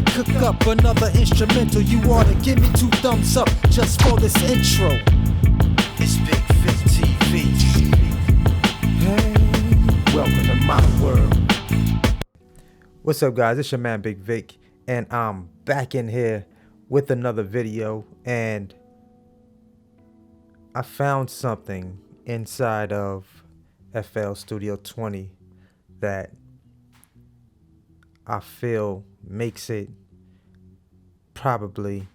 to cook up another instrumental. You ought to give me 2 thumbs up just for this intro. It's Bigg Vic TV. Hey, welcome to my world. What's up, guys? It's your man Bigg Vic, and I'm back in here with another video. And I found something inside of FL Studio 20 that I feel makes it probably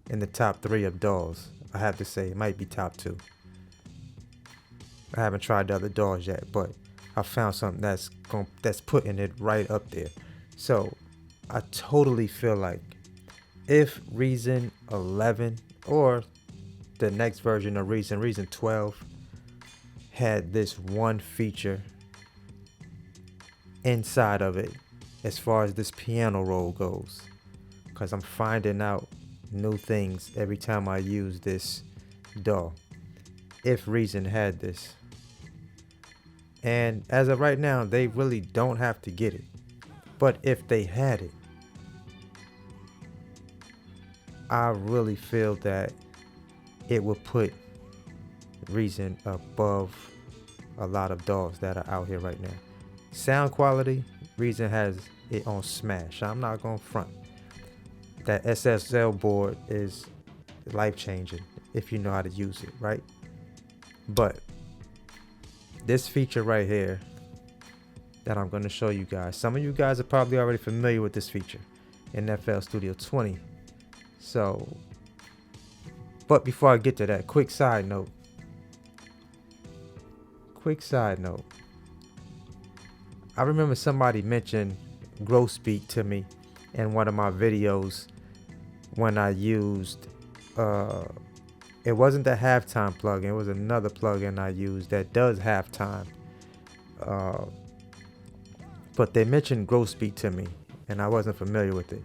in the top 3 of DAWs. I have to say, it might be top 2. I haven't tried the other DAWs yet, but I found something that's putting it right up there. So I totally feel like if Reason 11 or the next version of Reason 12 had this one feature inside of it as far as this piano roll goes, because I'm finding out new things every time I use this DAW. If Reason had this, and as of right now they really don't have to get it, but if they had it, I really feel that it would put Reason above a lot of DAWs that are out here right now. Sound quality, Reason has it on smash. I'm not gonna front. That SSL board is life-changing if you know how to use it, right? But this feature right here that I'm gonna show you guys, some of you guys are probably already familiar with this feature in FL Studio 20. So, but before I get to that, quick side note. I remember somebody mentioned gross beat to me in one of my videos when I used, it wasn't the halftime plugin, it was another plugin I used that does halftime. But they mentioned gross beat to me and I wasn't familiar with it.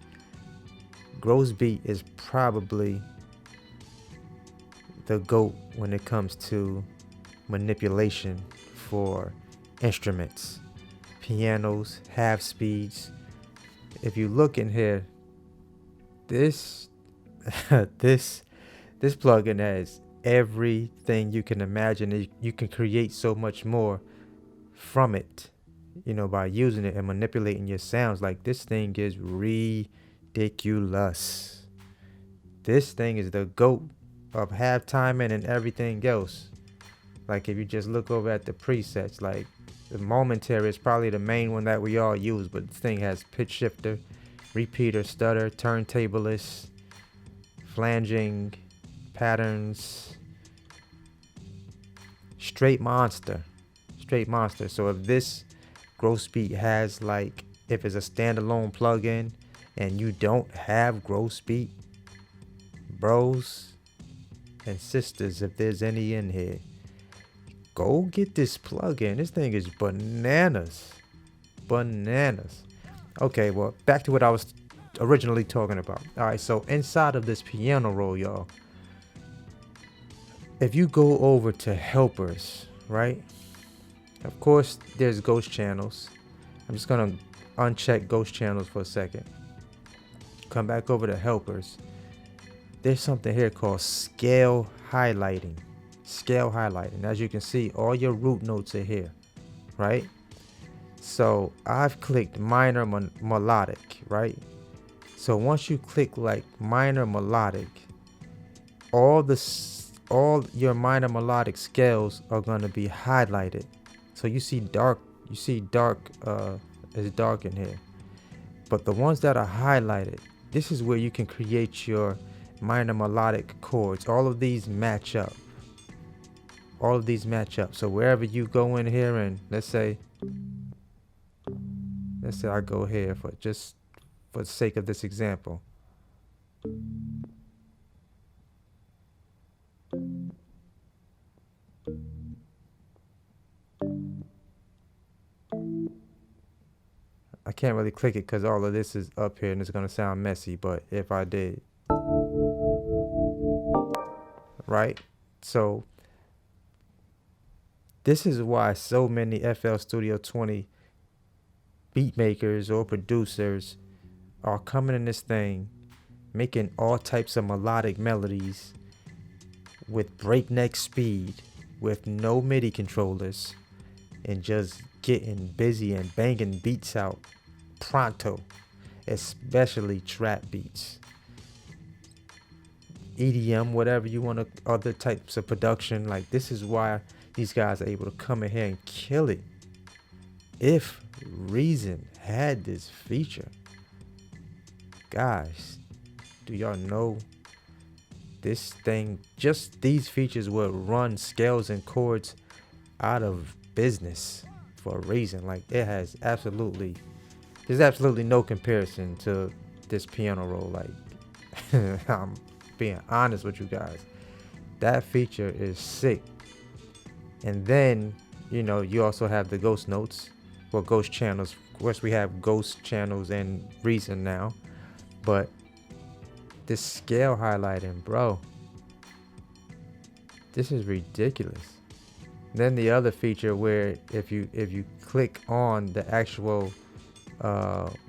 Gross beat is probably the GOAT when it comes to manipulation for instruments, pianos, half speeds. If you look in here, this this plugin has everything you can imagine. You can create so much more from it, you know, by using it and manipulating your sounds. Like, this thing is ridiculous. This thing is the GOAT of halftiming and everything else. Like, if you just look over at the presets, like the momentary is probably the main one that we all use, but this thing has pitch shifter, repeater, stutter, turntablist, flanging, patterns, straight monster. So if this gross beat has, like, if it's a standalone plugin and you don't have gross beat, bros and sisters, if there's any in here, go get this plugin. This thing is bananas. Okay, well, back to what I was originally talking about. All right, so inside of this piano roll, y'all, if you go over to helpers, right? Of course, there's ghost channels. I'm just gonna uncheck ghost channels for a second. Come back over to helpers. There's something here called scale highlighting. As you can see, all your root notes are here, right? So I've clicked minor melodic, right? So once you click like minor melodic, all your minor melodic scales are going to be highlighted. So you see dark is dark in here. But the ones that are highlighted, this is where you can create your minor melodic chords. All of these match up. So wherever you go in here, and let's say I go here for the sake of this example. I can't really click it because all of this is up here and it's going to sound messy, but if I did, right? So this is why so many FL Studio 20 beat makers or producers are coming in this thing, making all types of melodic melodies with breakneck speed, with no MIDI controllers, and just getting busy and banging beats out pronto, especially trap beats, EDM, whatever you want to, other types of production. Like, this is why these guys are able to come in here and kill it. If Reason had this feature, guys, do y'all know this thing, just these features would run scales and chords out of business for a reason. Like, there's absolutely no comparison to this piano roll. Like, I'm being honest with you guys, that feature is sick. And then, you know, you also have the ghost notes, well, ghost channels. Of course, we have ghost channels and Reason now, but this scale highlighting, bro, this is ridiculous. Then the other feature where if you click on the actual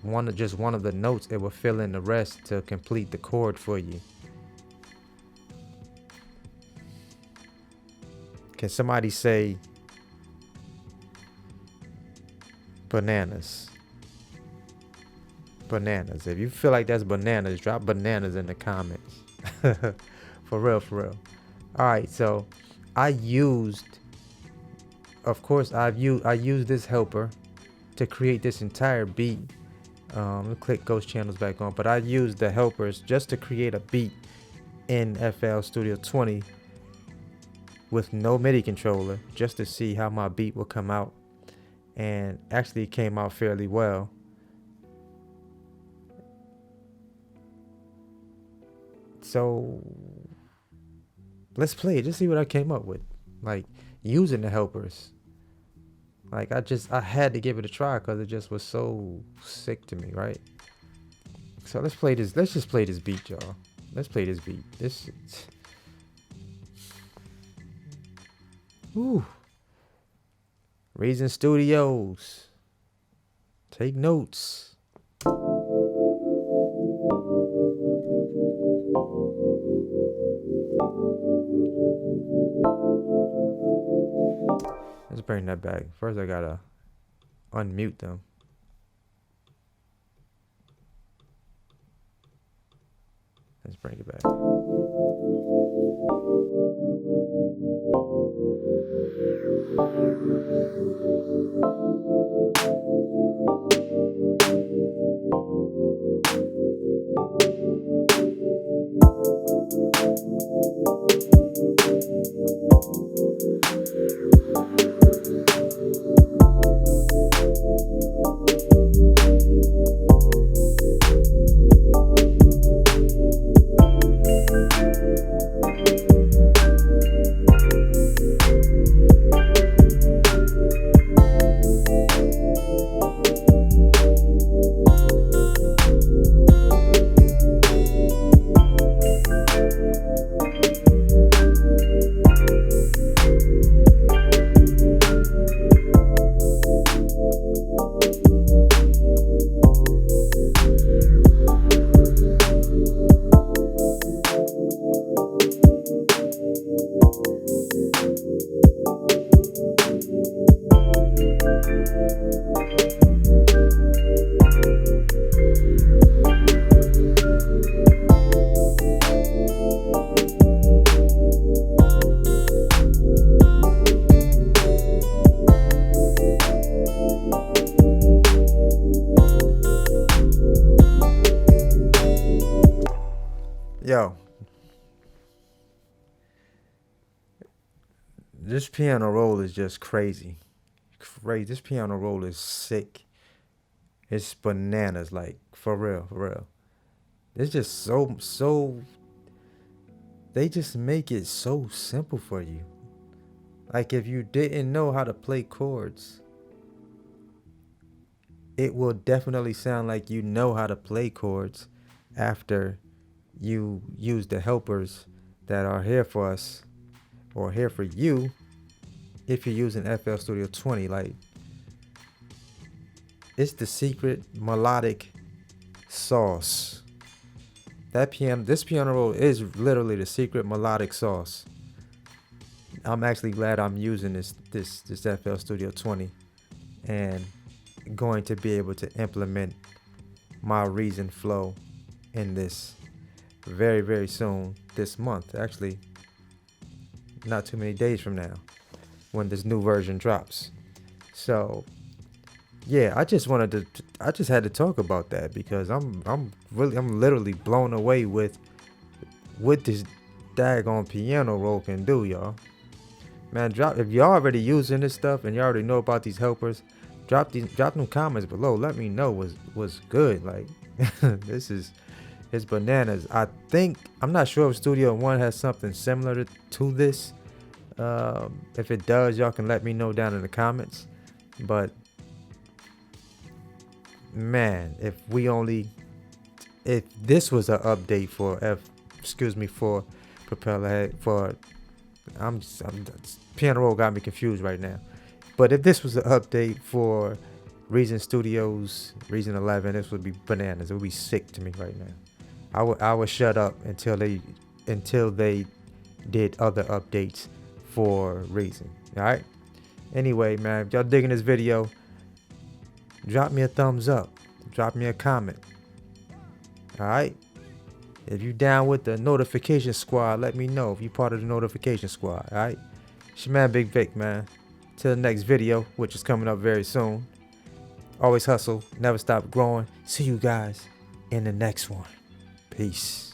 one of the notes, it will fill in the rest to complete the chord for you. Can somebody say bananas? Bananas. If you feel like that's bananas, drop bananas in the comments. For real. All right, so I used this helper to create this entire beat. Let me click Ghost Channels back on, but I used the helpers just to create a beat in FL Studio 20 with no MIDI controller, just to see how my beat will come out, and actually it came out fairly well. So let's play it, just see what I came up with, like using the helpers. Like, I had to give it a try because it just was so sick to me, right? So let's just play this beat, y'all. Let's play this beat. Ooh. Reason Studios. Take notes. Let's bring that back. First, I gotta unmute them. Let's bring it back. Yo, this piano roll is just crazy. This piano roll is sick. It's bananas, like, for real. It's just so they just make it so simple for you. Like, if you didn't know how to play chords, it will definitely sound like you know how to play chords after you use the helpers that are here for us, or here for you, if you're using FL Studio 20. Like, it's the secret melodic sauce. This piano roll is literally the secret melodic sauce. I'm actually glad I'm using this FL Studio 20 and going to be able to implement my Reason flow in this very, very soon this month. Actually, not too many days from now when this new version drops. So yeah, I just had to talk about that because I'm literally blown away with what this daggone piano roll can do, y'all. Man, if y'all already using this stuff and you already know about these helpers, drop them comments below. Let me know what's good. Like it's bananas. I'm not sure if Studio One has something similar to this. If it does, y'all can let me know down in the comments. But man, if this was an update for Propeller Head piano roll got me confused right now. But if this was an update for Reason Studios, Reason 11, this would be bananas. It would be sick to me right now. I would shut up until they did other updates for Reason. All right. Anyway, man, if y'all digging this video, drop me a thumbs up. Drop me a comment. All right. If you down with the notification squad, let me know if you part of the notification squad. All right. It's your man Bigg Vic, man. Till the next video, which is coming up very soon. Always hustle, never stop growing. See you guys in the next one. Peace.